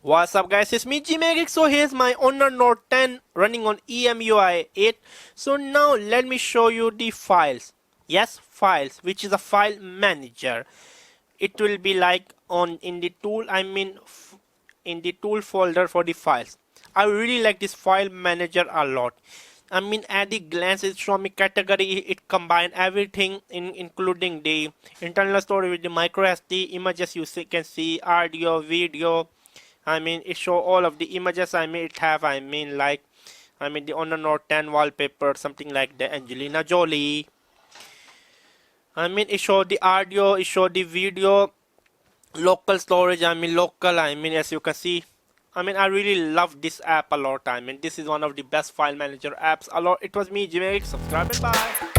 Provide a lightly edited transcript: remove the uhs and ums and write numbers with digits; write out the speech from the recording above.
What's up guys, it's me Geek. So here's my Honor Note 10 running on EMUI 8. So now let me show you the files. Yes, files, which is a file manager. It will be like on in the tool, in the tool folder for the files. I really like this file manager a lot. At the glance it show me category, it combine everything including the internal storage with the micro SD images you can see, audio, video. It show all of the images. It have the Honor Note 10 wallpaper, something like the Angelina Jolie. It show the audio, it show the video, local storage. Local. As you can see. I really love this app a lot. This is one of the best file manager apps a lot. It was me, Jimmy. Subscribe and bye.